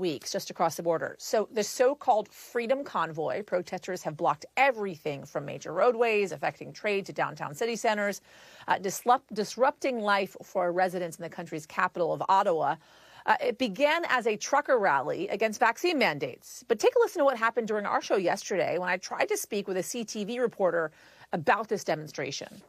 weeks just across the border. So the so-called Freedom Convoy, protesters have blocked everything from major roadways, affecting trade to downtown city centers, disrupting life for residents in the country's capital of Ottawa. It began as a trucker rally against vaccine mandates. But take a listen to what happened during our show yesterday when I tried to speak with a CTV reporter about this demonstration.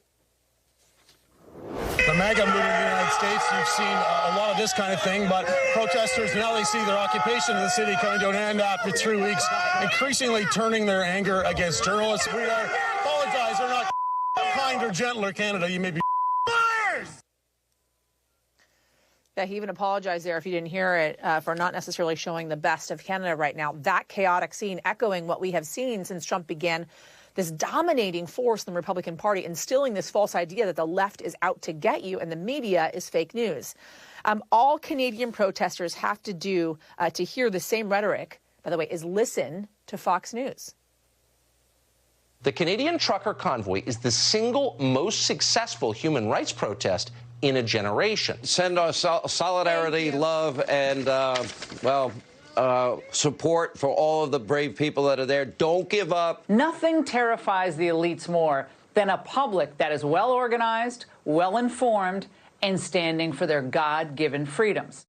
The MAGA movement in the United States, you've seen a lot of this kind of thing, but protesters, now they see their occupation of the city coming to an end after 3 weeks, increasingly turning their anger against journalists. We apologize, they're not kinder, gentler Canada. You may be liars! Yeah, he even apologized there, if you didn't hear it, for not necessarily showing the best of Canada right now. That chaotic scene echoing what we have seen since Trump began this dominating force in the Republican Party, instilling this false idea that the left is out to get you and the media is fake news. All Canadian protesters have to do to hear the same rhetoric, by the way, is listen to Fox News. The Canadian Trucker Convoy is the single most successful human rights protest in a generation. Send our solidarity, love, and, support for all of the brave people that are there. Don't give up. Nothing terrifies the elites more than a public that is well-organized, well-informed, and standing for their God-given freedoms.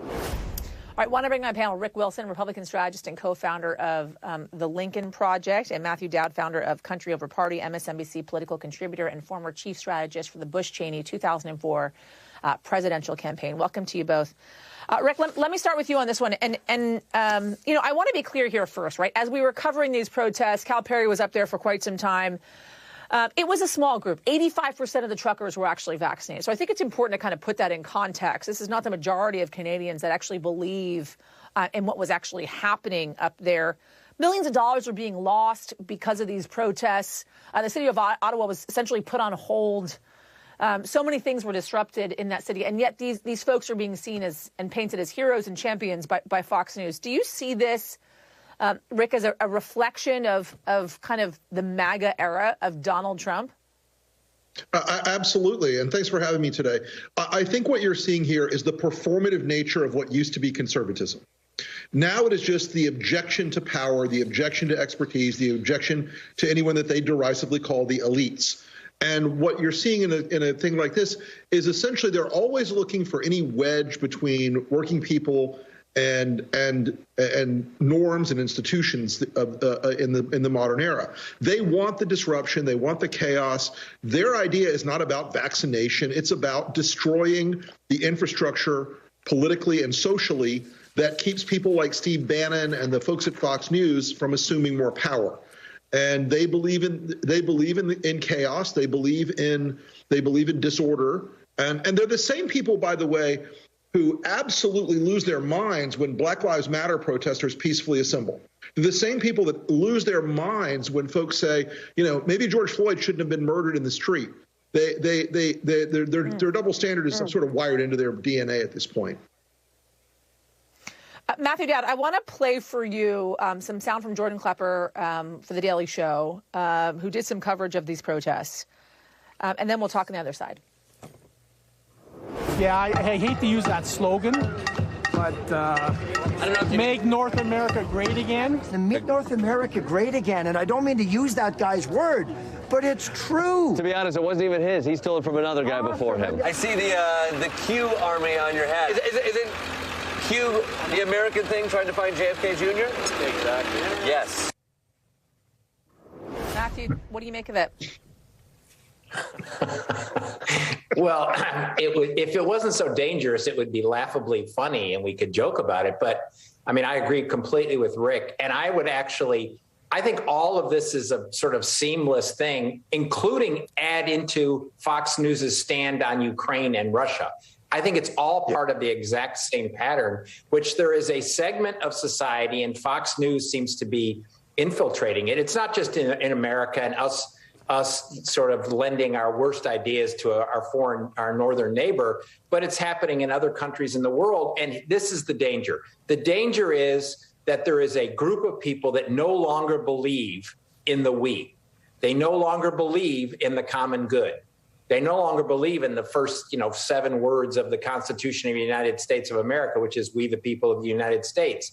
All right, I want to bring my panel Rick Wilson, Republican strategist and co-founder of the Lincoln Project, and Matthew Dowd, founder of Country Over Party, MSNBC political contributor and former chief strategist for the Bush-Cheney 2004 presidential campaign. Welcome to you both. Rick, let me start with you on this one. And I want to be clear here first, right? As we were covering these protests, Cal Perry was up there for quite some time. It was a small group. 85% of the truckers were actually vaccinated. So I think it's important to kind of put that in context. This is not the majority of Canadians that actually believe in what was actually happening up there. Millions of dollars were being lost because of these protests. The city of Ottawa was essentially put on hold. So many things were disrupted in that city, and yet these folks are being seen as and painted as heroes and champions by Fox News. Do you see this, Rick, as a reflection of kind of the MAGA era of Donald Trump? Absolutely, and thanks for having me today. I think what you're seeing here is the performative nature of what used to be conservatism. Now it is just the objection to power, the objection to expertise, the objection to anyone that they derisively call the elites. And what you're seeing in a thing like this is essentially they're always looking for any wedge between working people and norms and institutions in the modern era. They want the disruption. They want the chaos. Their idea is not about vaccination. It's about destroying the infrastructure politically and socially that keeps people like Steve Bannon and the folks at Fox News from assuming more power. And they believe in chaos. They believe in disorder. And they're the same people, by the way, who absolutely lose their minds when Black Lives Matter protesters peacefully assemble. They're the same people that lose their minds when folks say, maybe George Floyd shouldn't have been murdered in the street. Their double standard is sort of wired into their DNA at this point. Matthew Dowd, I want to play for you some sound from Jordan Klepper for The Daily Show, who did some coverage of these protests. And then we'll talk on the other side. Yeah, I hate to use that slogan, but make North America great again. Make North America great again. And I don't mean to use that guy's word, but it's true. To be honest, it wasn't even his. He stole it from another guy before him. I see the Q Army on your hat. Is it Q, the American thing, trying to find JFK Jr.? Exactly. Yes. Matthew, what do you make of it? Well, if it wasn't so dangerous, it would be laughably funny and we could joke about it. But I mean, I agree completely with Rick. And I think all of this is a sort of seamless thing, including add into Fox News's stand on Ukraine and Russia. I think it's all part of the exact same pattern, which there is a segment of society, and Fox News seems to be infiltrating it. It's not just in America and us sort of lending our worst ideas to our northern neighbor, but it's happening in other countries in the world. And this is the danger. The danger is that there is a group of people that no longer believe in the we. They no longer believe in the common good. They no longer believe in the first, 7 words of the Constitution of the United States of America, which is "We the people of the United States."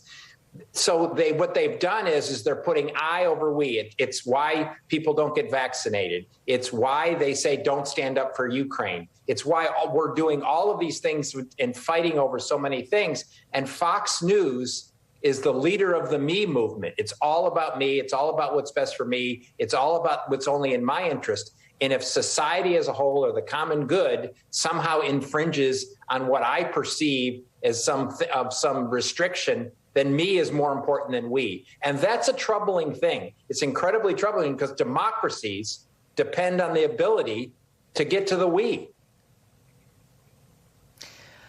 So what they've done is they're putting I over we. It's why people don't get vaccinated. It's why they say don't stand up for Ukraine. It's why we're doing all of these things and fighting over so many things. And Fox News is the leader of the me movement. It's all about me. It's all about what's best for me. It's all about what's only in my interest. And if society as a whole or the common good somehow infringes on what I perceive as some restriction, then me is more important than we. And that's a troubling thing. It's incredibly troubling because democracies depend on the ability to get to the we.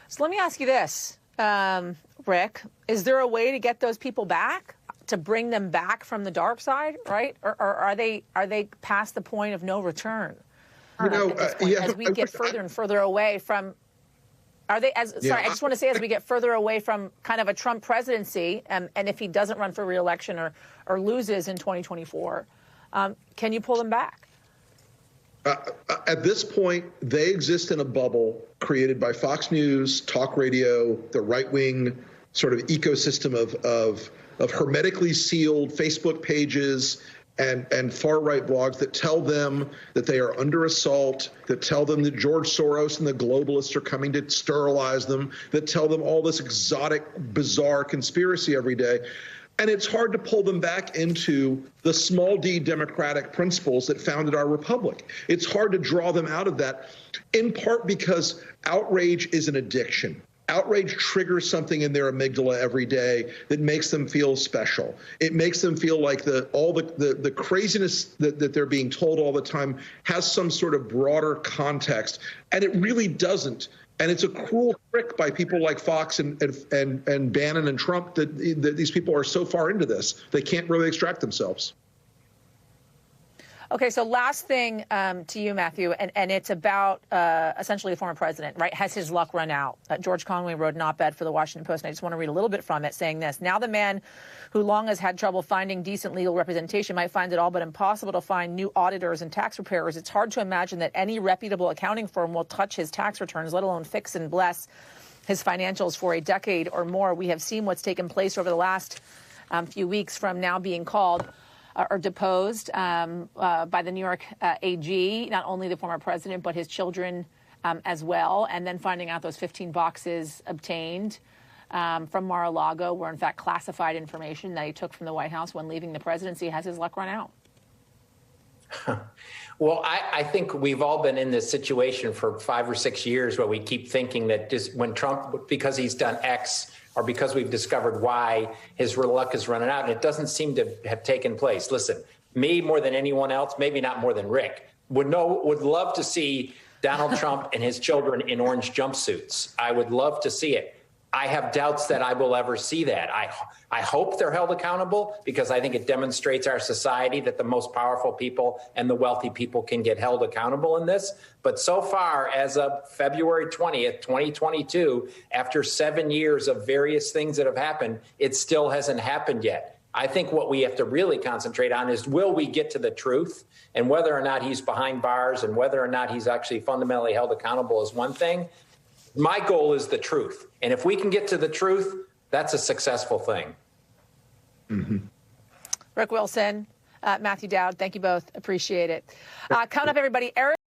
So let me ask you this, Rick. Is there a way to get those people back, to bring them back from the dark side, right? Or are they past the point of no return? As we get further and further away from... I just want to say, as we get further away from kind of a Trump presidency, and if he doesn't run for re-election or loses in 2024, can you pull them back? At this point, they exist in a bubble created by Fox News, talk radio, the right-wing sort of ecosystem of hermetically sealed Facebook pages and far-right blogs that tell them that they are under assault, that tell them that George Soros and the globalists are coming to sterilize them, that tell them all this exotic, bizarre conspiracy every day. And it's hard to pull them back into the small d democratic principles that founded our republic. It's hard to draw them out of that, in part because outrage is an addiction. Outrage triggers something in their amygdala every day that makes them feel special. It makes them feel like all the craziness that they're being told all the time has some sort of broader context, and it really doesn't. And it's a cruel trick by people like Fox and Bannon and Trump that these people are so far into this, they can't really extract themselves. Okay, so last thing to you, Matthew, and it's about essentially the former president, right? Has his luck run out? George Conway wrote an op-ed for the Washington Post, and I just want to read a little bit from it, saying this: "Now the man who long has had trouble finding decent legal representation might find it all but impossible to find new auditors and tax preparers. It's hard to imagine that any reputable accounting firm will touch his tax returns, let alone fix and bless his financials for a decade or more. We have seen what's taken place over the last few weeks, from now being called or deposed by the New York AG, not only the former president, but his children as well, and then finding out those 15 boxes obtained from Mar-a-Lago were in fact classified information that he took from the White House when leaving the presidency. Has his luck run out? Well, I think we've all been in this situation for 5 or 6 years where we keep thinking that just when Trump, because he's done X, or because we've discovered why, his luck is running out, and it doesn't seem to have taken place. Listen, me more than anyone else, maybe not more than Rick, would love to see Donald Trump and his children in orange jumpsuits. I would love to see it. I have doubts that I will ever see that. I hope they're held accountable, because I think it demonstrates our society that the most powerful people and the wealthy people can get held accountable in this. But so far, as of February 20th, 2022, after 7 years of various things that have happened, it still hasn't happened yet. I think what we have to really concentrate on is, will we get to the truth? And whether or not he's behind bars and whether or not he's actually fundamentally held accountable is one thing. My goal is the truth. And if we can get to the truth, that's a successful thing. Mm-hmm. Rick Wilson, Matthew Dowd, thank you both. Appreciate it. Coming up, everybody, Eric